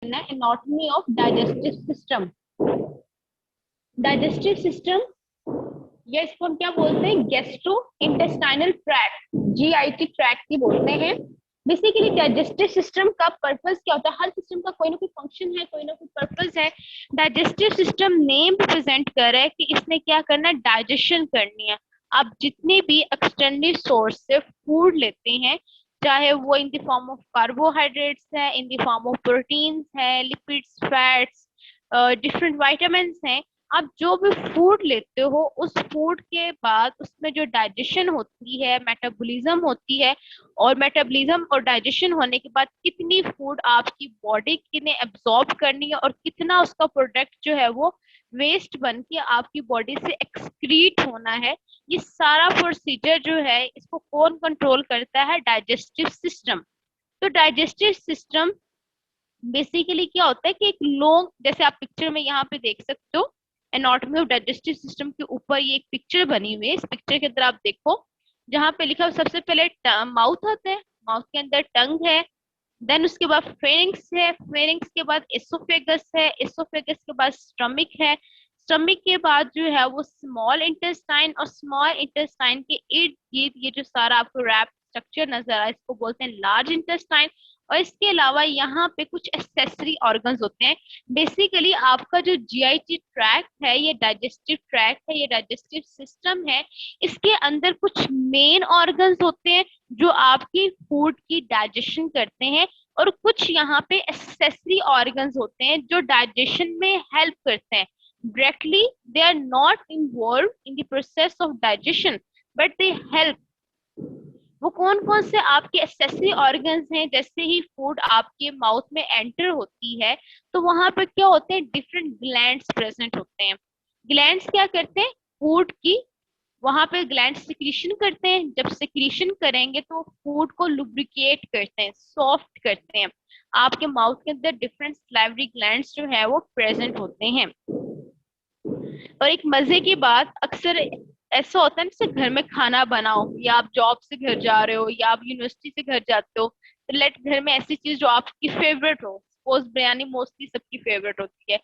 करना है anatomy of digestive system. Digestive system या इसको हम क्या बोलते हैं, gastrointestinal tract, GIT tract ही बोलते हैं। बेसिकली डाइजेस्टिव सिस्टम का पर्पस क्या होता है, हर सिस्टम का कोई ना कोई फंक्शन है, कोई ना कोई पर्पस है। डाइजेस्टिव सिस्टम नेम प्रेजेंट कर रहा है कि इसने क्या करना है, डाइजेशन करनी है। आप जितने भी एक्सटर्नल सोर्स से फूड लेते हैं, चाहे वो in the form of carbohydrates है, in the form of proteins है, लिपिड्स, फैट्स, डिफरेंट वाइटामिन हैं, आप जो भी फूड लेते हो उस फूड के बाद उसमें जो डाइजेशन होती है, मेटाबॉलिज्म होती है, और मेटाबॉलिज्म और डाइजेशन होने के बाद कितनी फूड आपकी बॉडी ने एब्जॉर्ब करनी है और कितना उसका प्रोडक्ट जो है वो वेस्ट बन के आपकी बॉडी से एक्सक्रीट होना है, ये सारा प्रोसीजर जो है इसको कौन कंट्रोल करता है, डाइजेस्टिव सिस्टम। तो डाइजेस्टिव सिस्टम बेसिकली क्या होता है कि एक लॉन्ग, जैसे आप पिक्चर में यहाँ पे देख सकते हो, एनाटॉमी ऑफ डाइजेस्टिव सिस्टम के ऊपर ये एक पिक्चर बनी हुई है। इस पिक्चर के अंदर आप देखो, जहाँ पे लिखा हुआ सबसे पहले माउथ आता है, माउथ के अंदर टंग है, देन उसके बाद फेरिंग्स है, फेरिंग्स के बाद एसोफेगस है, एसोफेगस के बाद स्टमक है, स्टमक के बाद जो है वो स्मॉल इंटेस्टाइन, और स्मॉल इंटेस्टाइन के इर्द गिर्द ये जो सारा आपको रैप स्ट्रक्चर नजर आ रहा है इसको बोलते हैं लार्ज इंटेस्टाइन। और इसके अलावा यहाँ पे कुछ एक्सेसरी ऑर्गन्स होते हैं। बेसिकली आपका जो जीआईटी ट्रैक्ट है, ये डाइजेस्टिव ट्रैक्ट है, ये डाइजेस्टिव सिस्टम है, इसके अंदर कुछ मेन ऑर्गन्स होते हैं जो आपकी फूड की डाइजेशन करते हैं, और कुछ यहाँ पे एक्सेसरी ऑर्गन्स होते हैं जो डाइजेशन में हेल्प करते हैं। directly they are not involved in the process of digestion but they help। वो कौन कौन से आपके एक्सेसरी ऑर्गन्स हैं, जैसे ही फूड आपके माउथ में एंटर होती है तो वहां पर क्या होते हैं, डिफरेंट ग्लैंड्स प्रेजेंट होते हैं। ग्लैंड्स क्या करते हैं, फूड की वहां पे ग्लैंड सिक्रीशन करते हैं, जब सिक्रीशन करेंगे तो फूड को लुब्रिकेट करते हैं, सॉफ्ट करते हैं। आपके माउथ के अंदर डिफरेंट स्लाइवरी ग्लैंड्स जो है वो प्रेजेंट होते हैं। और एक मजे की बात, अक्सर ऐसा होता है जैसे घर में खाना बनाओ, या आप जॉब से घर जा रहे हो या आप यूनिवर्सिटी से घर जाते हो, तो लेट घर में ऐसी चीज जो आपकी फेवरेट हो, सपोज बिरयानी मोस्टली सबकी फेवरेट होती है,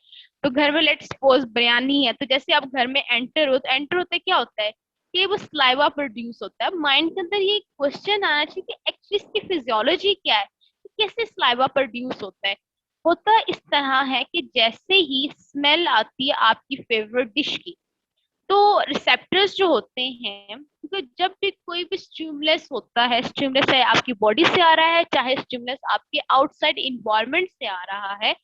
तो घर में लेट सपोज बिरयानी है, तो जैसे आप घर में एंटर हो, तो एंटर होते क्या होता है कि वो स्लाइवा प्रोड्यूस होता है। माइंड के अंदर ये क्वेश्चन आना चाहिए कि एक्चुअली इसकी फिजियोलॉजी क्या है, कैसे स्लाइवा प्रोड्यूस होता है। होता इस तरह है कि जैसे ही स्मेल आती है आपकी फेवरेट डिश की, तो रिसेप्टर्स जो होते हैं, तो जब भी कोई भी स्टिमुलस होता है, स्टिमुलस चाहे आपकी बॉडी से आ रहा है, चाहे स्टिमुलस आपके आउटसाइड इन्वायरमेंट से आ रहा है,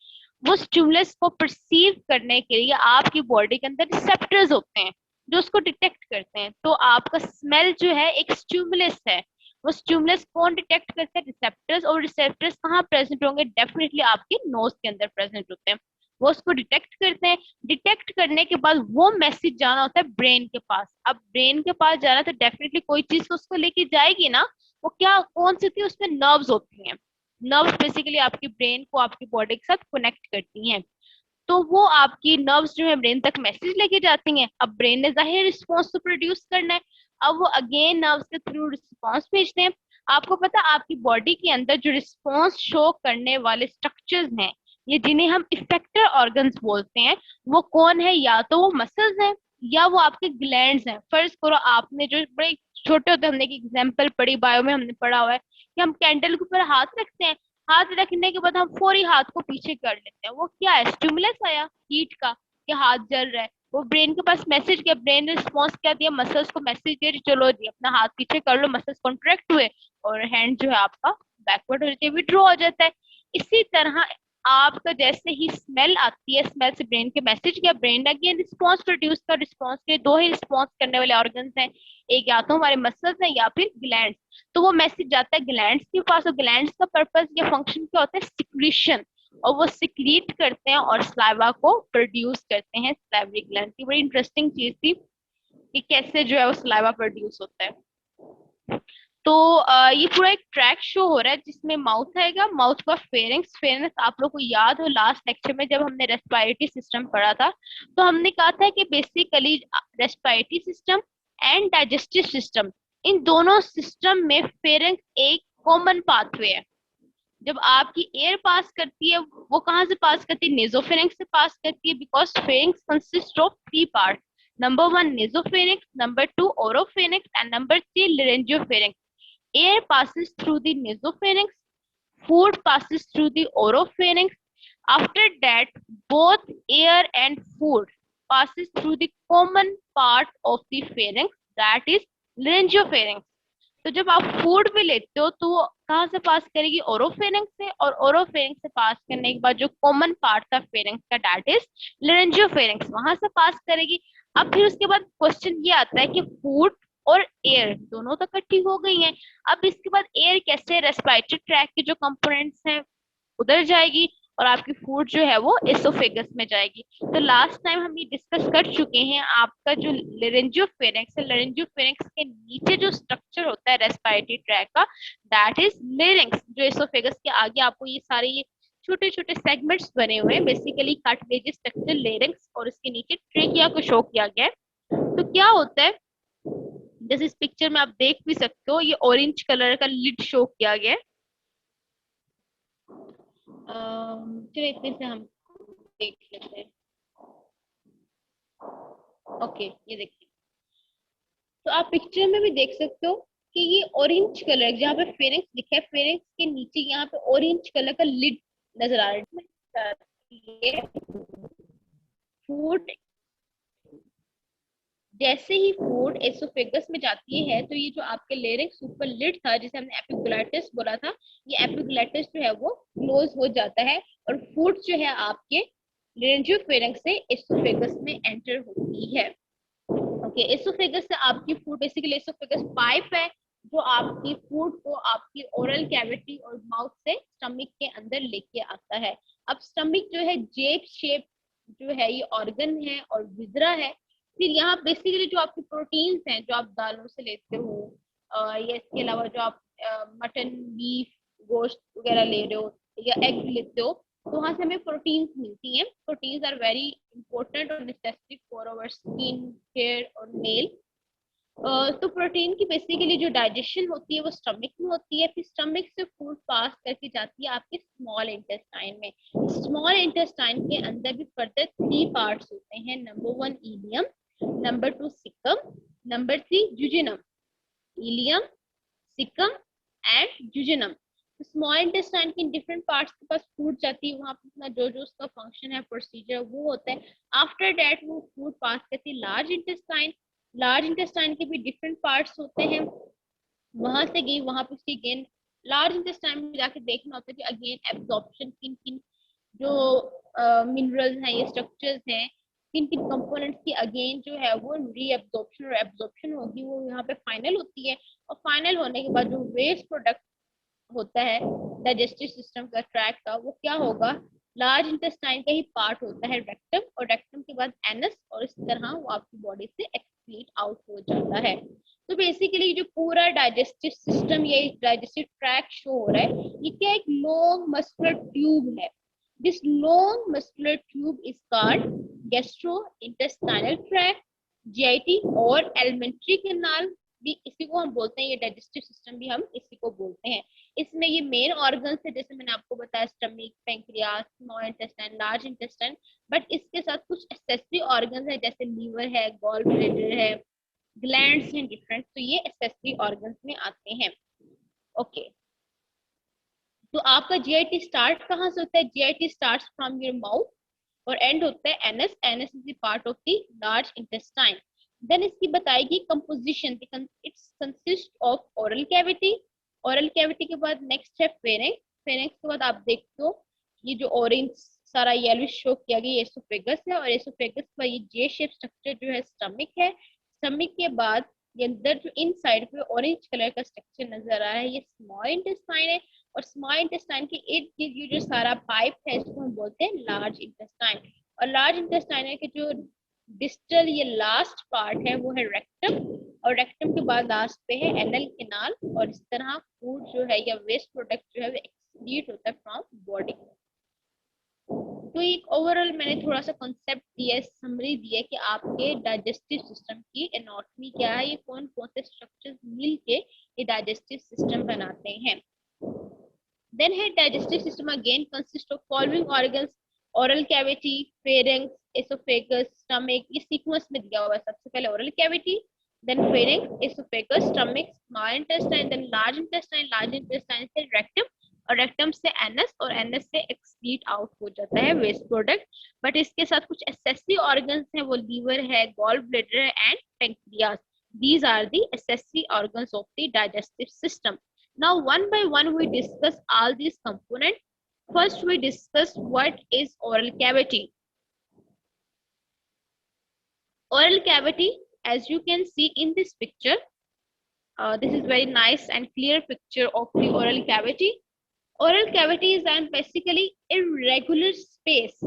वो स्टिमुलस को परसीव करने के लिए आपकी बॉडी के अंदर रिसेप्टर्स होते हैं जो उसको डिटेक्ट करते हैं। तो आपका स्मेल जो है एक स्टिमुलस है, वो स्टिमुलस कौन डिटेक्ट करते हैं, रिसेप्टर्स। और रिसेप्टर्स कहाँ प्रेजेंट होंगे, डेफिनेटली आपके नोज के अंदर प्रेजेंट होते हैं, वो उसको डिटेक्ट करते हैं। डिटेक्ट करने के बाद वो मैसेज जाना होता है ब्रेन के पास। अब ब्रेन के पास जाना तो डेफिनेटली कोई चीज तो उसको लेके जाएगी ना, वो क्या कौन सी थी, उसमें नर्व्स होती हैं। नर्व्स बेसिकली आपकी ब्रेन को आपकी बॉडी के साथ कनेक्ट करती हैं, तो वो आपकी नर्व्स जो है ब्रेन तक मैसेज लेके जाती हैं। अब ब्रेन ने जाहिर रिस्पॉन्स तो प्रोड्यूस करना है, अब वो अगेन नर्व्स के थ्रू रिस्पॉन्स भेजते हैं। आपको पता है आपकी बॉडी के अंदर जो रिस्पॉन्स शो करने वाले स्ट्रक्चर्स हैं, ये जिन्हें हम इफेक्टर ऑर्गन्स बोलते हैं, वो कौन है, या तो वो मसल्स हैं या वो आपके ग्लैंड्स हैं। फर्ज करो आपने जो बड़े छोटे होते, हमने एक एग्जाम्पल पढ़ी बायो में, हमने पढ़ा हुआ है कि हम कैंडल के ऊपर हाथ रखते हैं, हाथ रखने के बाद हम फौरी हाथ को पीछे कर लेते हैं, वो क्या है, स्टिमुलस आया हीट का कि हाथ जल रहा है। वो ब्रेन के पास मैसेज किया, ब्रेन ने रिस्पॉन्स क्या दिया, मसल्स को मैसेज दिया, चलो जी अपना हाथ पीछे कर लो, मसल्स कॉन्ट्रैक्ट हुए और हैंड जो है आपका बैकवर्ड हो जाता है, विड्रॉ हो जाता है। इसी तरह आपका जैसे ही स्मेल आती है, स्मेल से ब्रेन के मैसेज किया, ब्रेन ने अगेन रिस्पॉन्स प्रोड्यूस कर, रिस्पॉन्स के दो ही रिस्पॉन्स करने वाले ऑर्गन्स हैं, एक या तो हमारे मसल्स हैं या फिर ग्लैंड्स। तो वो मैसेज जाता है ग्लैंड्स के पास, और ग्लैंड्स का पर्पस या फंक्शन क्या होता है, सिक्रीशन, और वो सिक्रीट करते हैं और स्लाइवा को प्रोड्यूस करते हैं। स्लाइवरी ग्लैंड की बड़ी इंटरेस्टिंग चीज थी कि कैसे जो है वो स्लाइवा प्रोड्यूस होता है। तो ये पूरा एक ट्रैक शो हो रहा है जिसमें माउथ आएगा, माउथ का फेरिंग्स, फेरिंग्स आप लोग को याद हो लास्ट लेक्चर में जब हमने रेस्पिरेटरी सिस्टम पढ़ा था, तो हमने कहा था कि basically respiratory system and digestive system, इन दोनों सिस्टम में फेरिंग्स एक कॉमन पाथवे है। जब आपकी एयर पास करती है वो कहाँ से पास करती है, नेजोफेरिंक्स से पास करती है, because pharynx consist of 3 part, number 1 nasopharynx, number 2 oropharynx and number 3 laryngopharynx. Air passes through the nasopharynx, food passes through the oropharynx. After that, both air and food passes through the common part of the pharynx, that is laryngopharynx. तो जब आप food भी लेते हो तो वो कहाँ से पास करेगी, ओरोफेरिंक्स से, और ओरोफेरिंक्स से पास करने के बाद जो कॉमन पार्ट था फेरिंक्स का, दैट इज लेरेंजियोफेरिंक्स, वहां से पास करेगी. अब फिर उसके बाद क्वेश्चन ये आता है कि फूड और एयर दोनों तो इकट्ठी हो गई हैं, अब इसके बाद एयर कैसे रेस्पिरेटरी ट्रैक के जो कंपोनेंट्स हैं उधर जाएगी और आपकी फूड जो है वो एसोफेगस में जाएगी. तो लास्ट टाइम हम ये डिस्कस कर चुके हैं, आपका जो लेरेंजियोफेरिंक्स है, लेरेंजियोफेरिंक्स के नीचे जो स्ट्रक्चर होता है रेस्पिरेटरी ट्रैक का, दैट इज लेरिंक्स. जो एसोफेगस के आगे आपको ये सारे ये छोटे छोटे सेगमेंट्स बने हुए हैं, बेसिकली कार्टिलेजियस स्ट्रक्चर लेरिंक्स, और इसके नीचे ट्रेकिया को शो किया गया है. तो क्या होता है, जैसे इस पिक्चर में आप देख भी सकते हो, ये ऑरेंज कलर का लिड शो किया गया है. चलिए इतने से हम देख लेते हैं. ओके, ये देखिए, तो आप पिक्चर में भी देख सकते हो कि ये ऑरेंज कलर, जहाँ पे फेरिंक्स लिखा है, फेरिंक्स के नीचे यहाँ पे ऑरेंज कलर का लिड नजर आ रहा है. फूड, जैसे ही फूड एसोफेगस में जाती है तो ये जो आपके लेरिंक्स ऊपर लिड था, जिसे हमने एपिग्लॉटिस बोला था, ये एपिग्लॉटिस जो है वो क्लोज हो जाता है और फूड जो है आपके लेरेंजियोफेरिंक्स से एसोफेगस में एंटर होती है. ओके, एसोफेगस से आपकी फूड, बेसिकली एसोफेगस पाइप है जो आपकी फूड को आपकी ओरल कैविटी और माउथ से स्टमक के अंदर लेके आता है. अब स्टमक जो है जेप शेप जो है ये ऑर्गन है और विजरा है. फिर यहाँ बेसिकली जो आपकी प्रोटीन्स हैं जो आप दालों से लेते हो, या इसके अलावा जो आप मटन, बीफ, गोश्त वगैरह ले रहे हो या एग लेते हो, तो वहां से हमें प्रोटीन्स मिलती हैं. प्रोटीन्स आर वेरी इंपॉर्टेंट और necessary for our skin, hair और नेल. तो प्रोटीन की बेसिकली जो डाइजेशन होती है वो स्टमक में होती है. फिर स्टमक से फूड पास करके जाती है आपके स्मॉल इंटेस्टाइन में. स्मॉल इंटेस्टाइन के अंदर भी फर्दर 3 पार्ट्स होते हैं, number 1 ileum, number 2 caecum, number 3 jejunum. Ileum, caecum and jejunum. Small intestine के डिफरेंट पार्ट्स के पास फूड जाती है, वहां पर अपना जो जो उसका फंक्शन है, प्रोसीजर वो होता है. आफ्टर दैट वो फूड पास करती है लार्ज इंटेस्टाइन. लार्ज इंटेस्टाइन के भी डिफरेंट पार्ट्स होते हैं, वहां से गई वहां पे उसकी अगेन लार्ज इंटेस्टाइन में जाके देखना होता है कि अगेन एब्जॉर्प्शन किन किन जो मिनरल्स हैं, ये स्ट्रक्चर्स हैं, किन किन कंपोनेंट्स की अगेन जो है वो रीएब्जॉर्प्शन और एब्जॉर्प्शन होगी, वो यहाँ पे फाइनल होती है. और फाइनल होने के बाद जो वेस्ट प्रोडक्ट होता है डाइजेस्टिव सिस्टम का, ट्रैक का, वो क्या होगा, लार्ज इंटेस्टाइन का ही पार्ट होता है रेक्टम, और रेक्टम के बाद एनस, और इस तरह वो आपकी बॉडी से एक्सक्रीट आउट हो जाता है. तो बेसिकली जो पूरा डाइजेस्टिव सिस्टम, ये डाइजेस्टिव ट्रैक शो हो रहा है, ये क्या एक लॉन्ग मस्कुलर ट्यूब है. This long muscular tube is called gastrointestinal tract, GIT, और एलिमेंट्री कैनाल भी इसी को हम बोलते हैं. ये डाइजेस्टिव सिस्टम भी हम इसी को बोलते हैं. इसमें ये मेन ऑर्गन्स है, जैसे मैंने आपको बताया, stomach, pancreas, small intestine, large intestine. But इसके साथ कुछ एक्सेसरी ऑर्गन्स है, जैसे लीवर है, गॉल ब्लैडर है, ग्लैंड्स हैं डिफरेंट, तो ये एक्सेसरी ऑर्गन्स में आते हैं. ओके, तो आपका जीआईटी स्टार्ट कहाँ से होता है, GIT start from your mouth और एंड होता है anus. Anus is the part of the large intestine. Then इसकी बताएगी composition, it's consist of oral cavity. Oral cavity के बाद नेक्स्ट है फेरिंक्स. फेरिंक्स के बाद आप देखते हो ये जो ऑरेंज सारा येलो शो किया गया, एसोफेगस है, और एसोफेगस का ये जे शेप स्ट्रक्चर जो है स्टमक है. स्टमक के बाद ये अंदर जो इन साइड पे ऑरेंज कलर का स्ट्रक्चर नजर आ रहा है, ये स्मॉल इंटेस्टाइन है. और स्मॉल इंटेस्टाइन के इर्द गिर्द ये जो सारा पाइप है, इसको हम बोलते हैं लार्ज इंटेस्टाइन. और लार्ज इंटेस्टाइन के जो डिस्टल ये लास्ट पार्ट है वो है रेक्टम, और रेक्टम के बाद लास्ट पे है एनल कैनाल. और इस तरह फूड जो है या वेस्ट प्रोडक्ट जो है वो एक्सक्रीट होता है फ्रॉम बॉडी. तो एक ओवरऑल मैंने थोड़ा सा कॉन्सेप्ट दिया है, समरी दी है कि आपके डाइजेस्टिव सिस्टम की एनाटॉमी क्या है, ये कौन कौन से स्ट्रक्चर्स मिलके ये डाइजेस्टिव सिस्टम बनाते हैं. Then है digestive system again consists of following organs: oral cavity, pharynx, esophagus, stomach. ये sequence में दिया हुआ है, सबसे पहले oral cavity, then pharynx, esophagus, stomach, small intestine, then large intestine से rectum, और रेक्टम से एनस, और एनस से एक्सक्रीट आउट हो जाता है वेस्ट प्रोडक्ट. बट इसके साथ कुछ एसेसरी ऑर्गन्स हैं, वो लीवर है, गॉल ब्लैडर है and pancreas. These are the accessory organs of the digestive system. Now one by one we discuss all these components. First we discuss what is oral cavity. Oral cavity, as you can see in this picture, this is very nice and clear picture of the oral cavity. Oral cavity is an basically irregular space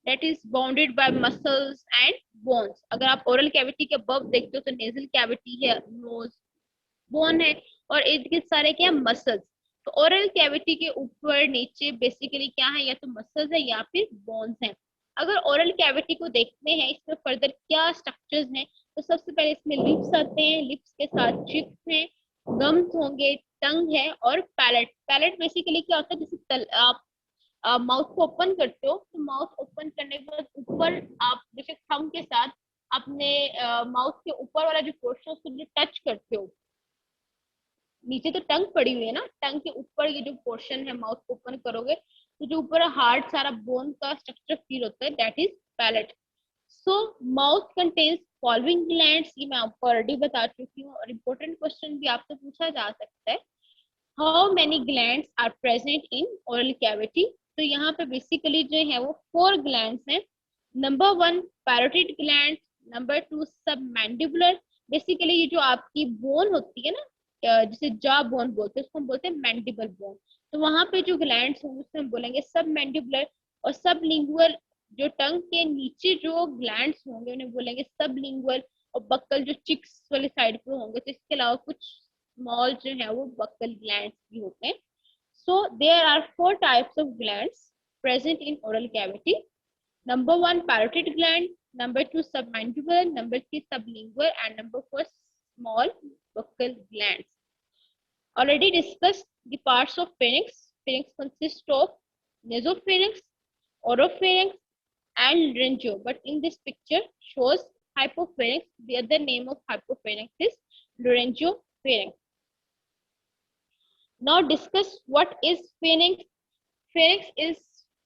that is bounded by muscles and bones. अगर आप oral cavity के above देखते हो तो nasal cavity है, nose, bone है, और इनके सारे क्या मसल्स. तो ओरल कैविटी के ऊपर नीचे बेसिकली क्या है, या तो मसल्स है या फिर बोन्स हैं. अगर ओरल कैविटी को देखते हैं इसमें फर्दर क्या स्ट्रक्चर्स हैं, तो सबसे पहले इसमें लिप्स आते हैं, लिप्स के साथ चिप्स हैं, गम्स होंगे, टंग है और पैलेट. पैलेट बेसिकली क्या होता है, जैसे आप माउथ को ओपन करते हो तो माउथ ओपन करने के बाद ऊपर आप जैसे थंब के साथ अपने माउथ के ऊपर वाला जो पोर्शन उसको टच करते हो. नीचे तो टंग पड़ी हुई है ना, टंग के ऊपर ये जो पोर्शन है माउथ ओपन करोगे तो जो ऊपर हार्ड सारा बोन का स्ट्रक्चर फील होता है, that is palate. So mouth contains following glands, ये मैं आपको ऑलरेडी बता चुकी हूँ, और इम्पोर्टेंट क्वेश्चन भी आपसे पूछा जा सकता है, how many glands are present in oral cavity. तो यहाँ पे बेसिकली जो है वो 4 ग्लैंड्स हैं. Number 1 parotid gland, number 2 submandibular. Basically ये जो आपकी बोन होती है ना, जिसे जॉ बोन बोलते हैं, उसको हम बोलते हैं मैंडिबल बोन. तो वहां पे जो ग्लैंड्स होंगे उसमें हम बोलेंगे सब मैंडिबुलर. और सबलिंगुअल, जो टंग के नीचे जो ग्लैंड्स होंगे उन्हें बोलेंगे सबलिंगुअल. और बक्कल जो चिक्स वाले साइड पे होंगे, तो इसके अलावा कुछ स्मॉल जो है वो बक्कल ग्लैंड्स भी होते हैं. So there are 4 types of glands present in oral cavity. Number 1 parotid gland, number 2 submandibular, number 3 sublingual, and number 4 small buccal glands. Already discussed the parts of pharynx. Pharynx consists of nasopharynx, oropharynx, and laryngeo. But in this picture shows hypopharynx. The other name of hypopharynx is laryngopharynx. Now discuss what is pharynx. Pharynx is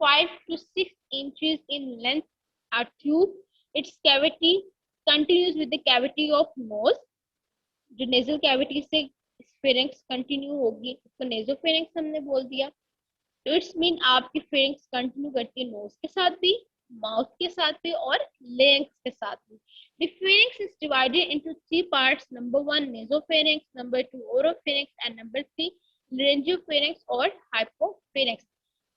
5 to 6 inches in length, a tube. Its cavity continues with the cavity of nose. जो nasal cavity से pharynx continue होगी उसको nasopharynx हमने बोल दिया. तो it's mean आपकी pharynx continue करती है nose के साथ भी, mouth के साथ भी और larynx के साथ भी. The pharynx is divided into 3 parts. Number 1 nasopharynx, number 2 oropharynx, and number 3 laryngopharynx or hypopharynx.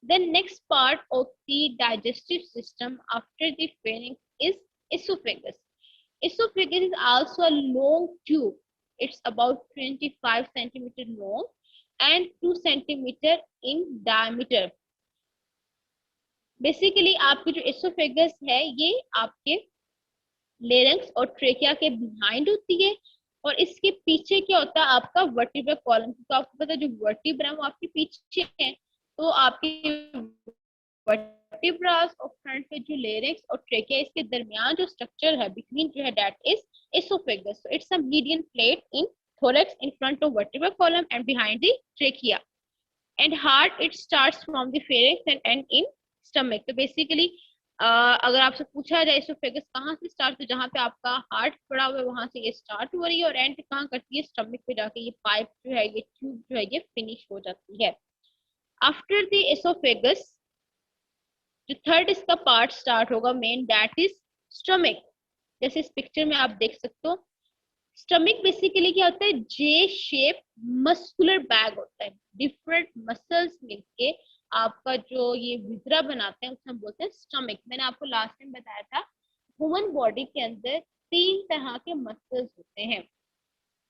The next part of the digestive system after the pharynx is esophagus. Esophagus is also a long tube. It's about 25 centimeter long and 2 centimeter in diameter. Basically आपकी जो esophagus है ये आपके larynx और trachea के behind होती है, और इसके पीछे क्या होता है आपका वर्टिब्रल कॉलम. तो आपको पता है जो वर्टिब्रा वो आपके पीछे है, तो आपके वर्टिब्रास और फ्रंट पे जो लेरिक्स और ट्रेकिया इसके दरमियान जो स्ट्रक्चर है बिटवीन जो है that is oesophagus. So it's a median plate in thorax in front of vertebral column and behind the trachea. And heart it starts from the pharynx and end in stomach. तो basically अगर आपसे पूछा जाए oesophagus कहाँ से start, तो जहाँ पे आपका हार्ट पड़ा हुआ है वहां से ये स्टार्ट हो रही है, और एंड कहाँ करती है, स्टमक पे जाके ये पाइप जो है, ये ट्यूब जो है ये फिनिश हो जाती है. आफ्टर द एसोफेगस जो थर्ड इसका पार्ट स्टार्ट होगा मेन, दैट इज स्टमक. जैसे इस पिक्चर में आप देख सकते हो, स्टमक बेसिकली क्या होता है, जे शेप मस्कुलर बैग होता है. डिफरेंट मसल्स मिलके आपका जो ये विजरा बनाते हैं उसे हम बोलते हैं स्टमक. मैंने आपको लास्ट टाइम बताया था ह्यूमन बॉडी के अंदर 3 तरह के मसल्स होते हैं,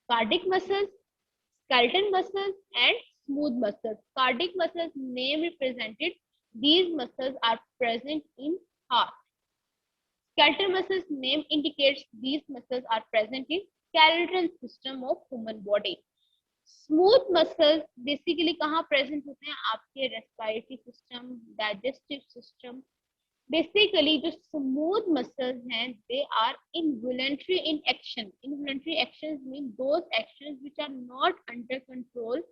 cardiac muscles, skeleton muscles and smooth muscles. Cardiac muscles name represented. These muscles are present in heart. Skeletal muscles name indicates these muscles are present in skeletal system of human body. Smooth muscles basically कहाँ present होते हैं? आपके respiratory system, digestive system. Basically जो smooth muscles हैं they are involuntary in action. Involuntary actions mean those actions which are not under control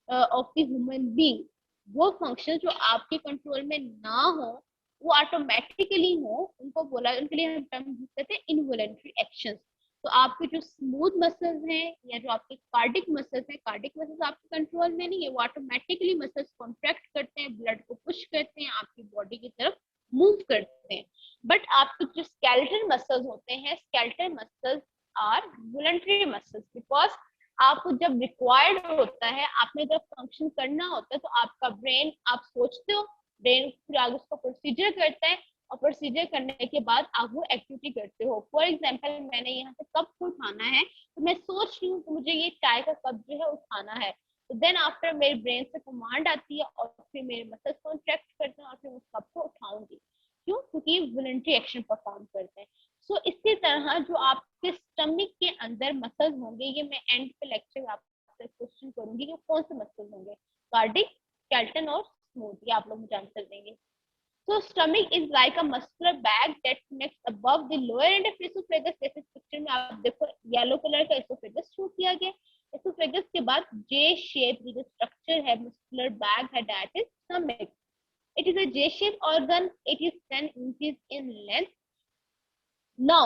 of the human being. वो function जो आपके control में ना हो, वो ऑटोमेटिकली हो, उनको बोला, उनके लिए हम टर्म यूज करते हैं इनवॉलंटरी एक्शंस। तो आपके जो स्मूथ मसल्स हैं या जो आपके कार्डिक मसल्स हैं, कार्डिक मसल्स आपके कंट्रोल में नहीं है, वो ऑटोमेटिकली मसल्स कॉन्ट्रैक्ट करते हैं, ब्लड को पुश करते हैं, आपकी बॉडी की तरफ मूव करते हैं। बट आपके जो स्केलेटल मसल्स होते हैं, skeletal muscles are voluntary muscles, because आपको जब रिक्वायर्ड होता है, आपने जब फंक्शन करना होता है, तो आपका ब्रेन, आप सोचते हो, ब्रेन फिर आगे उसको प्रोसीजर करता है, और प्रोसीजर करने के बाद आप वो एक्टिविटी करते हो। फॉर एग्जाम्पल, मैंने यहाँ से कप को उठाना है, तो मैं सोच रही हूँ कि मुझे ये चाय का कप जो है उठाना है, तो देन आफ्टर मेरे ब्रेन से कमांड आती है और फिर मेरे मसल्स कॉन्ट्रैक्ट करते हैं और फिर उस कप को उठाऊंगी। क्यों? क्योंकि वॉलंटरी एक्शन परफॉर्म करते हैं। सो इसी तरह जो आपके स्टमक के अंदर मसल्स होंगे, ये मैं एंड पे लेक्चर आपसे क्वेश्चन करूंगी कि कौन से मसल्स होंगे, कार्डिक, स्केलेटन और स्मूथ, ये आप लोग मुझे आंसर देंगे। So stomach is like a muscular bag that connects above the lower end of esophagus. जैसे पिक्चर में आप देखो येलो कलर का esophagus शो किया गया। esophagus के बाद J shape जो स्ट्रक्चर है, muscular bag है, that is stomach. It is a J-shaped organ. It is 10 inches in length. Now,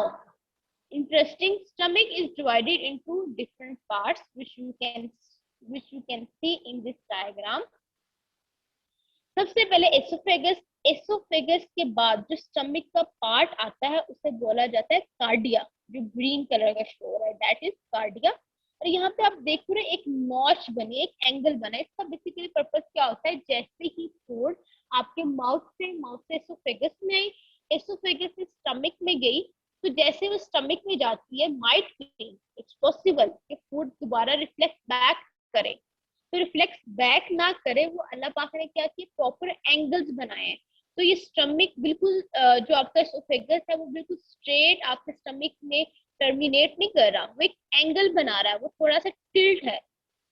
interesting, stomach is divided into different parts, which you can see in this diagram. सबसे पहले oesophagus, oesophagus के बाद जो stomach का part आता है उसे बोला जाता है कार्डिया, जो ग्रीन कलर का शो हो रहा है, दैट इज कार्डिया। और यहाँ पे आप देख रहे एक नॉच बनी, एक एंगल बना है। इसका बेसिकली पर्पस क्या होता है? जैसे ही फूड आपके माउथ से एसोफेगस में आई, एसोफेगस से स्टमक में गई, तो जैसे वो स्टमक में जाती है, माइट बी इट्स पॉसिबल कि फूड दोबारा रिफ्लेक्ट बैक करे। तो रिफ्लेक्स बैक ना करे, वो अल्लाह पाक ने क्या किया, प्रॉपर एंगल्स बनाए हैं। तो ये स्टमक बिल्कुल जो आपका एसोफेगस है वो बिल्कुल स्ट्रेट आपके स्टमक में टर्मिनेट नहीं कर रहा, वो एक एंगल बना रहा है, वो थोड़ा सा टिल्ट है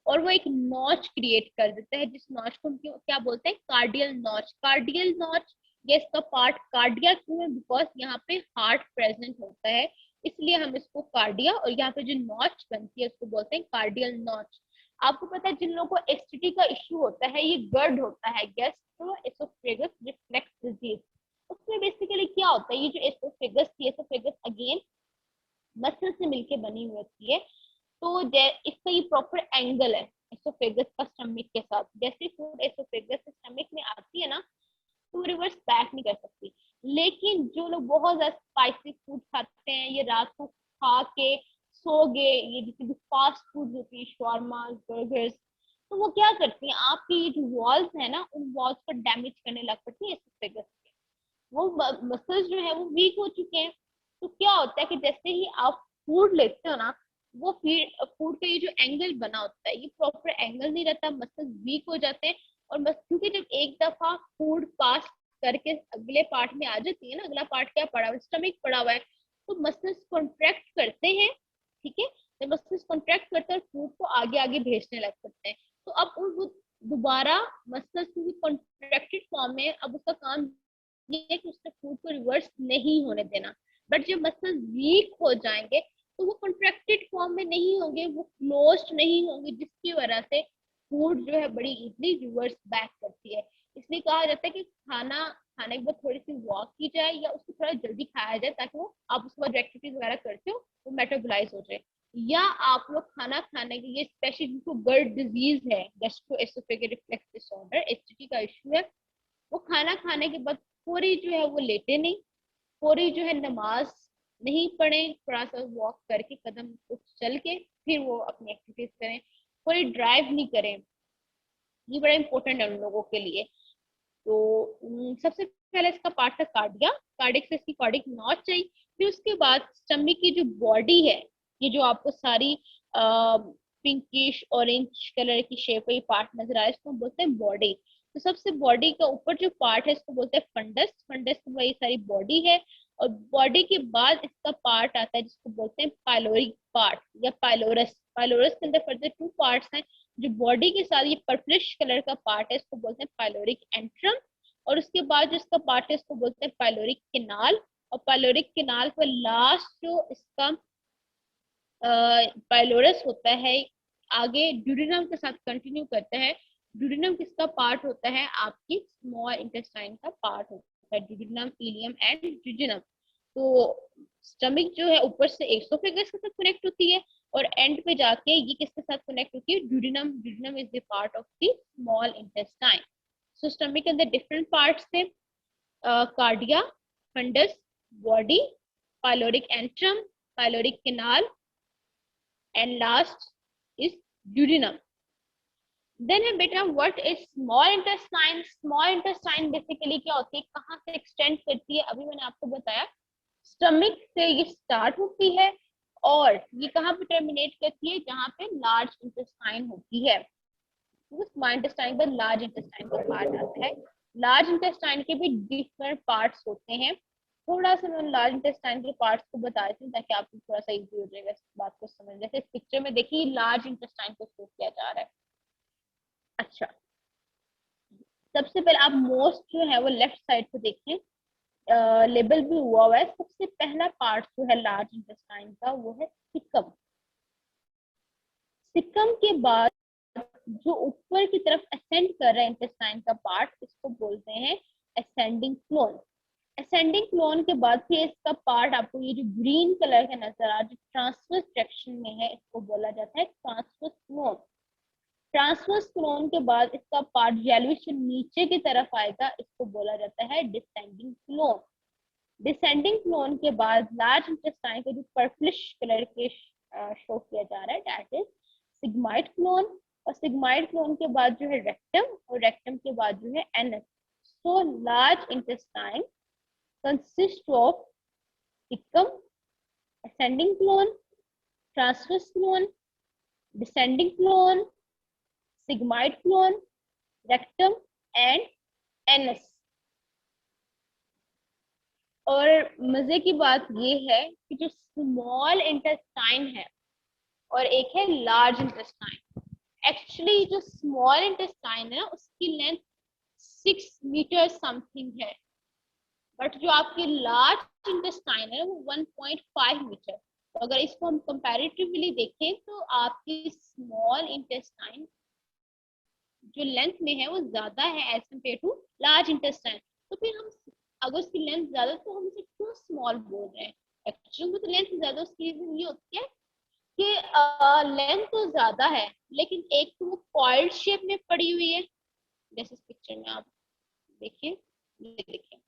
और वो एक नॉच क्रिएट कर देता है, जिस नॉच को हम क्या बोलते हैं? कार्डियल नॉच। कार्डियल नॉच, ये इसका पार्ट कार्डिया क्यों है? बिकॉज यहाँ पे हार्ट प्रेजेंट होता है, इसलिए हम इसको कार्डिया, और यहाँ पे जो नॉच बनती है उसको बोलते हैं कार्डियल नॉच। आपको पता है जिन लोगों को एसटीडी का इश्यू होता है, ये गर्ड होता है, गैस्ट्रोएसोफेगस रिफ्लेक्स डिजीज। उसमें बेसिकली क्या होता है, ये जो एसोफेगस थी, एसोफेगस अगेन मसल से मिलके बनी हुई होती है, तो इसका ये प्रॉपर एंगल है एसोफेगस का स्टमक के साथ। जैसे फूड एसोफेगस से स्टमक में आती है ना, तो रिवर्स बैक नहीं कर सकती। लेकिन जो लोग बहुत ज्यादा स्पाइसी फूड खाते हैं, ये रात को खा के सो गए, ये जैसे फास्ट फूड होती है, शॉर्मा, बर्गर्स, तो वो क्या करती हैं, आपकी जो वॉल्स है ना, उन वॉल्स को डैमेज करने लग पड़ती है एसोफेगस के। वो मसल्स जो है वो वीक हो चुके हैं। तो क्या होता है कि जैसे ही आप फूड लेते हो ना, वो फूड का ये जो एंगल बना होता है, ये प्रॉपर एंगल नहीं रहता, मसल्स वीक हो जाते हैं। और बस क्योंकि जब एक दफा फूड पास करके अगले पार्ट में आ जाती है ना, अगला पार्ट क्या पड़ा हुआ है? स्टमक पड़ा हुआ है, तो मसल्स कॉन्ट्रैक्ट करते हैं, ठीक है? जब मसल्स कॉन्ट्रैक्ट करते हैं, फूड को आगे आगे भेजने लग पड़ते हैं। तो अब उन दोबारा मसल्स की कॉन्ट्रैक्टेड फॉर्म में, अब उसका काम ये है कि उसने फूड को रिवर्स नहीं होने देना। बट जब मसल्स वीक हो जाएंगे, तो वो कॉन्ट्रैक्टेड फॉर्म में नहीं होंगे, वो क्लोज्ड नहीं होंगे, जिसकी वजह से फूड जो है बड़ी इजली रिवर्स बैक करती है। इसलिए कहा जाता है कि खाना खाने के बाद थोड़ी सी वॉक की जाए या उसको थोड़ा जल्दी खाया जाए, ताकि वो आप उसके बाद एक्टिविटीज वगैरह करते हो वो मेटाबोलाइज हो जाए। या आप लोग खाना खाने के लिए, स्पेशली जिनको गर्ड डिजीज है, गैस्ट्रोएसोफेगल रिफ्लेक्स डिसऑर्डर, एसटीडी का इश्यू है, वो खाना खाने के बाद पूरी जो है वो लेटे नहीं, पूरी जो है नमाज नहीं पढ़े, थोड़ा सा वॉक करके, कदम कुछ चल के फिर वो अपनी एक्टिविटीज करें, पूरी ड्राइव नहीं करें। ये बड़ा इंपॉर्टेंट है उन लोगों के लिए। तो सबसे पहले इसका पार्ट था कार्डिया, कार्डिक से इसकी कार्डिक नॉच आई। फिर उसके बाद स्टमक की जो बॉडी है, ये जो आपको सारी पिंकिश ऑरेंज कलर की शेप है, ये पार्ट नजर आया, इसको बोलते हैं बॉडी। तो सबसे बॉडी का ऊपर जो पार्ट है इसको बोलते हैं फंडस, फंडस की वही सारी बॉडी है। और बॉडी के बाद इसका पार्ट आता है जिसको बोलते हैं पाइलोरिक पार्ट या पाइलोरस। पाइलोरस के अंदर फर्दर टू पार्ट्स हैं, जो बॉडी के साथ ये पर्पलिश कलर का पार्ट है इसको बोलते हैं पाइलोरिक एंट्रम, और उसके बाद जो इसका पार्ट है इसको बोलते हैं पाइलोरिक केनाल। और पाइलोरिक केनाल पर लास्ट जो इसका पाइलोरस होता है आगे ड्यूडेनम के साथ कंटिन्यू करता है। ड्यूडेनम किसका पार्ट होता है? आपकी स्मॉल इंटेस्टाइन का पार्ट होता है, ड्यूडेनम, इलियम एंड ड्यूडेनम। तो स्टमक जो है ऊपर से एसोफेगस के साथ कनेक्ट होती है और एंड पे जाके ये किसके साथ कनेक्ट होती है? Duodenum. Duodenum is the part of the small intestine. So stomach के अंदर डिफरेंट पार्ट्स थे, cardia, fundus, body, pyloric antrum, pyloric canal and last is duodenum. Then है बेटा what is small intestine? Small intestine basically क्या होती है, कहाँ से extend करती है? अभी मैंने आपको बताया स्टमक से ये स्टार्ट होती है और ये कहाँ पे टर्मिनेट करती है? जहाँ पे लार्ज इंटेस्टाइन होती है। स्मॉल इंटेस्टाइन पर लार्ज इंटेस्टाइन का पार्ट आता है। लार्ज इंटेस्टाइन के भी डिफरेंट पार्ट्स होते हैं। थोड़ा सा मैं लार्ज इंटेस्टाइन के पार्ट्स को बता देती हूँ ताकि आपको थोड़ा सा इजी हो जाएगा इस बात को समझ। जैसे इस पिक्चर में देखिए लार्ज इंटेस्टाइन को शो किया जा रहा है। अच्छा, सबसे पहले आप मोस्ट जो है वो लेफ्ट साइड पे देखें, लेबल भी हुआ है। सबसे पहला पार्ट जो है लार्ज इंटेस्टाइन का वो है सिकम। सिकम के बाद जो ऊपर की तरफ असेंड कर रहा है इंटेस्टाइन का पार्ट, इसको बोलते हैं असेंडिंग फ्लोन। असेंडिंग फ्लोन के बाद फिर इसका पार्ट आपको ये जो ग्रीन कलर का नजर आ रहा है जो ट्रांसवर्स डायरेक्शन में है, इसको बोला जाता है ट्रांसवर्स फ्लोन। ट्रांसवर्स फ्लोन के बाद इसका पार्ट येलोइश नीचे की तरफ आएगा, इसको बोला जाता है डिसेंडिंग फ्लोन। डिसेंडिंग फ्लोन के बाद लार्ज इंटेस्टाइन के जो पर्पलिश कलर के शो किया जा रहा है दैट इज सिग्माइड फ्लोन। और सिग्माइड फ्लोन के बाद जो है रेक्टम, और रेक्टम के बाद जो है anus. So large intestine consist of cecum, ascending floon, transverse floon, descending floon, sigmoid floon, rectum and anus। और मजे की बात ये है कि जो स्मॉल इंटेस्टाइन है और एक है लार्ज इंटेस्टाइन, एक्चुअली जो स्मॉल इंटेस्टाइन है उसकी लेंथ 6 मीटर समथिंग है, बट जो आपकी लार्ज इंटेस्टाइन है वो 1.5 मीटर। तो अगर इसको हम कंपैरेटिवली देखें तो आपकी स्मॉल इंटेस्टाइन जो लेंथ में है वो ज्यादा है as compare to large intestine. तो फिर हम अगर उसकी लेंथ ज्यादा तो हम इसे क्यों स्मॉल बोल रहे हैं? एक्चुअली में तो लेंथ ज्यादा उसकी रीजन ये होती है कि लेंथ तो ज्यादा है लेकिन एक तो वो कॉइल्ड शेप में पड़ी हुई है, जैसे इस पिक्चर में आप देखिए, ये देखिए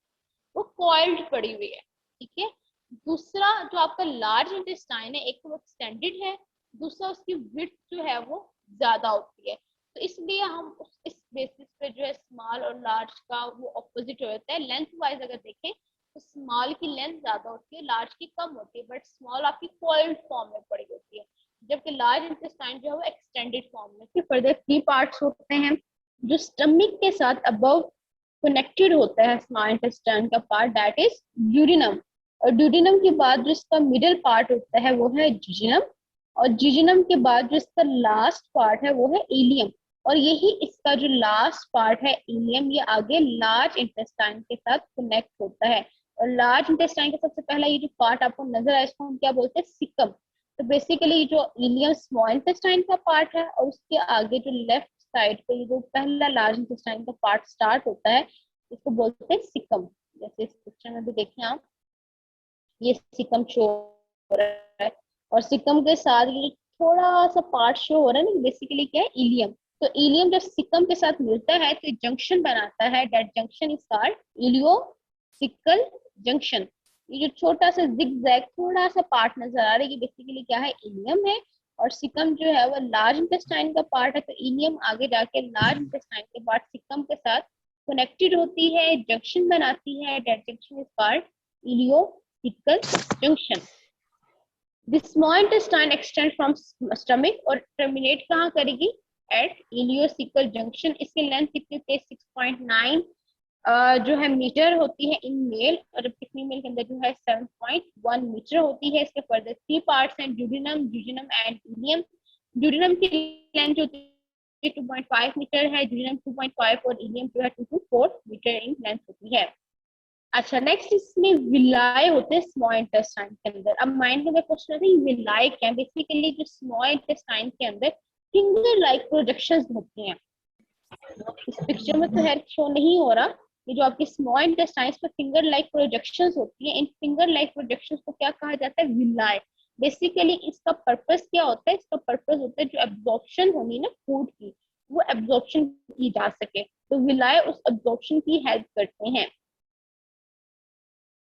वो कॉइल्ड पड़ी हुई है, ठीक है। दूसरा जो आपका लार्ज इंटेस्टाइन है, एक तो वो एक्सटेंडेड है, दूसरा उसकी विड्थ जो है वो ज्यादा होती है। तो इसलिए हम इस बेसिस पे जो है स्मॉल और लार्ज का वो ऑपोजिट होता है। लेंथ वाइज अगर देखें तो स्मॉल की लेंथ ज्यादा होती है, लार्ज की कम होती है, बट स्मॉल आपकी कॉइल्ड फॉर्म में पड़ी होती है, जबकि लार्ज इंटेस्टाइन जो है वो एक्सटेंडेड फॉर्म में। फिर फर्दर 3 पार्ट्स होते हैं जो स्टमक के साथ अबव कनेक्टेड होता है स्मॉल इंटेस्टाइन का पार्ट, दैट इज ड्यूडेनम। और ड्यूडेनम के बाद जो इसका मिडिल पार्ट होता है वो है जिजिनम, और जिजिनम के बाद जो इसका लास्ट पार्ट है वो है इलियम। और यही इसका जो लास्ट पार्ट है इलियम, ये आगे लार्ज इंटेस्टाइन के साथ कनेक्ट होता है। और लार्ज इंटेस्टाइन का सबसे पहला ये जो पार्ट आपको नजर आया इसको हम क्या बोलते हैं? सिकम। तो बेसिकली जो इलियम स्मॉल इंटेस्टाइन का पार्ट है और उसके आगे जो लेफ्ट साइड पे जो पहला लार्ज इंटेस्टाइन का पार्ट स्टार्ट होता है इसको बोलते हैं सिकम। जैसे इस पिक्चर में भी देखें आप, ये सिकम शो हो रहा है और सिकम के साथ ये थोड़ा सा पार्ट शो हो रहा है ना, बेसिकली क्या है? इलियम। तो इलियम जब सिकम के साथ मिलता है तो जंक्शन बनाता है, that junction is called ileocaecal junction. ये जो छोटा सा जिगजैग थोड़ा सा पार्ट नजर आ रहा है ये बेसिकली क्या है? इलियम है। और सिकम जो है वो लार्ज इंटेस्टाइन का पार्ट है, तो इलियम आगे जाके लार्ज इंटेस्टाइन के पार्ट सिकम के साथ कनेक्टेड होती है, जंक्शन बनाती है, that junction is called ileocaecal junction. The small intestine extend from stomach और टर्मिनेट कहाँ करेगी? At ileocaecal junction. इसकी लेंथ कितनी होती है? 6.9 जो है मीटर होती है इन मेल, और फीमेल के अंदर जो है 7.1 मीटर होती है। इसके फर्दर 3 पार्ट्स हैं, duodenum, jejunum and ilium. Duodenum की लेंथ होती 2.5 मीटर है, ड्यूडेनम 2.5 और इलियम जो है 2 to 4 मीटर इन लेंथ होती है। अच्छा, नेक्स्ट इसमें विलाय होते हैं स्मॉल इंटेस्टाइन के अंदर। अब माइंड में क्वेश्चन आता है विलाय क्या है? बेसिकली जो स्मॉल इंटेस्टाइन के अंदर फिंगर लाइक प्रोजेक्शंस होती हैं। इस पिक्चर में तो है शो नहीं हो रहा, ये जो आपकी स्मॉल इंटेस्टाइन्स पे फिंगर लाइक प्रोजेक्शंस होती हैं, इन फिंगर लाइक प्रोजेक्शंस को क्या कहा जाता है? विलाय। बेसिकली इसका पर्पस क्या होता है? इसका पर्पस होता है जो एब्जॉर्प्शन होगी ना फूड की, वो एब्जॉर्प्शन की जा सके, तो विलाय उस एब्जॉर्प्शन की हेल्प करते हैं।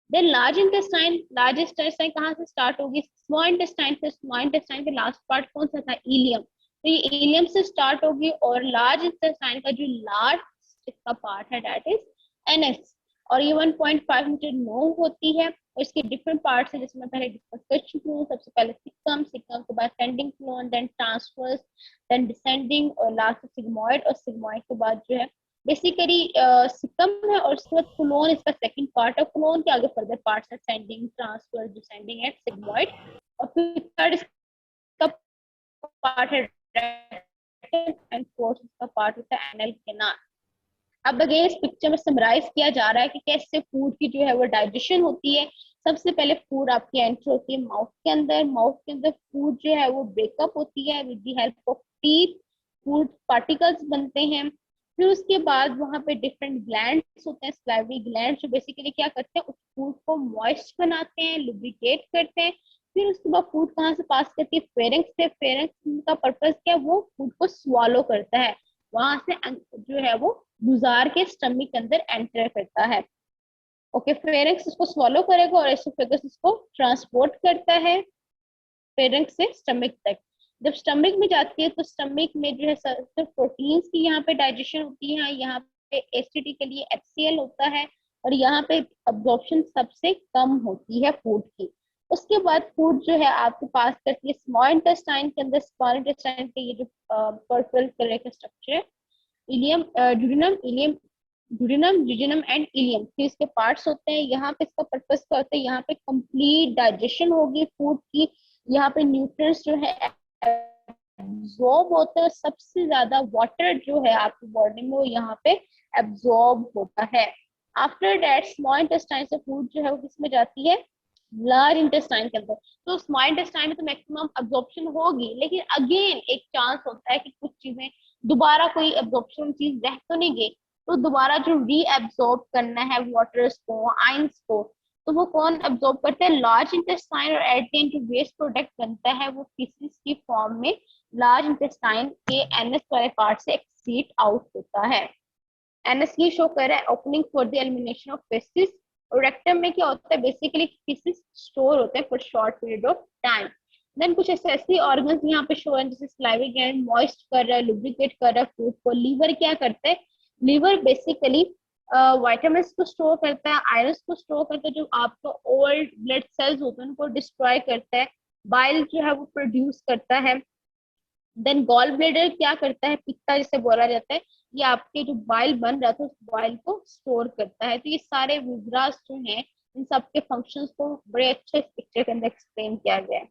देन लार्ज इंटेस्टाइन कहाँ से स्टार्ट होगी? स्मॉल इंटेस्टाइन से। स्मॉल इंटेस्टाइन के लास्ट पार्ट कौन सा था? इलियम। तो ये इलियम से स्टार्ट होगी और लार्ज इंटेस्टाइन का जो लार्ज इसका पार्ट है दैट इज एनएस, और ये 1.5 मीटर लॉन्ग होती है और इसके डिफरेंट पार्ट्स है जिसमें पहले डिस्कस कर चुकी हूँ। सबसे पहले सिक्कम, सिक्कम के बाद ascending colon, then transverse, then descending और लास्ट सिग्मॉइड, और सिग्मॉइड के बाद जो है बेसिकली सिस्टम है और उसके बाद क्लोन इसका सेकंड पार्ट है। क्लोन के आगे फर्दर पार्ट्स है sending, transfer, descending and sigmoid, और फिर थर्ड इसका पार्ट है एंड फोर्थ इसका पार्ट होता है एनल कैनाल। अब अगेन इस पिक्चर में समराइज किया जा रहा है कि कैसे फूड की जो है वो डाइजेशन होती है। सबसे पहले फूड आपकी एंटर होती है माउथ के अंदर। माउथ के अंदर फूड जो है वो ब्रेकअप होती है with the help of teeth, food particles बनते हैं। फिर उसके बाद वहां पे डिफरेंट ग्लैंड्स होते हैं, सलाइवरी ग्लैंड, जो बेसिकली क्या करते हैं उस फूड को मॉइस्ट बनाते हैं, लुब्रिकेट करते हैं। फिर उसके बाद फूड कहाँ से पास करती है? फेरेंक्स से। फेरेंक्स का पर्पस क्या है? वो फूड को स्वालो करता है, वहां से जो है वो गुजार के स्टमक के अंदर एंटर करता है। ओके, फेरेंक्स इसको स्वॉलो करेगा और एसोफेगस इसको ट्रांसपोर्ट करता है फेरेंक्स से स्टमक तक। जब स्टमक में जाती है तो स्टमक में जो है सिर्फ प्रोटीन्स की यहाँ पे डाइजेशन होती है, यहाँ पे एसिडिटी के लिए HCl होता है, और यहाँ पे अब्जॉर्प्शन सबसे कम होती है फूड की। उसके बाद फूड जो है आपके पास करती है स्मॉल इंटेस्टाइन के अंदर। स्मॉल इंटेस्टाइन के ये जो पर्पल कलर का स्ट्रक्चर है, ileum, duodenum, ileum, duodenum, jejunum and ileum, फिर इसके पार्ट्स होते हैं। यहाँ पे इसका पर्पस क्या होता है? यहाँ पे कंप्लीट डाइजेशन होगी फूड की, यहाँ पे न्यूट्रिएंट्स जो है एब्जॉर्ब होते हैं, सबसे ज्यादा वाटर जो है आपकी बॉडी में वो यहाँ पे एब्जॉर्ब होता है। आफ्टर दैट स्मॉल इंटेस्टाइन से फूड जो है वो किसमें जाती है? लार्ज इंटेस्टाइन के अंदर। तो स्मॉल इंटेस्टाइन में तो मैक्सिमम एब्जॉर्प्शन होगी, लेकिन अगेन एक चांस होता है कि कुछ चीजें दोबारा कोई एब्जॉर्प्शन चीज रह तो नहीं गई, तो दोबारा जो रीएब्सॉर्ब करना है वाटर्स को, आयंस को, तो वो कौन एब्जॉर्ब करता है? Large intestine. और एट द एंड जो वेस्ट प्रोडक्ट बनता है वो फीसिस की फॉर्म में लार्ज इंटेस्टाइन के एनएस वाले पार्ट से एक्सीट आउट होता है। एनएस ये शो कर रहा है opening for the elimination of faeces. और रेक्टम में क्या होता है? बेसिकली फेसिस स्टोर होते हैं for short period of time. Then कुछ ऐसे ऑर्गन्स यहाँ पे शो है जैसे सलाइवरी ग्लैंड मॉइस्ट कर रहा है, लुब्रिकेट कर रहा है फूड को। लीवर क्या करता है? लीवर बेसिकली वाइटामिन को स्टोर करता है, आयरन को स्टोर करता है, जो आपका ओल्ड ब्लड सेल्स होते हैं उनको डिस्ट्रॉय करता है। बाइल जो है वो प्रोड्यूस करता है। देन गॉल ब्लेडर क्या करता है? पित्ता जिसे बोला जाता है, ये आपके जो बाइल बन रहा था उस बाइल को स्टोर करता है। तो ये सारे विजरास जो हैं इन सब के फंक्शंस को बड़े अच्छे पिक्चर के अंदर एक्सप्लेन किया गया है।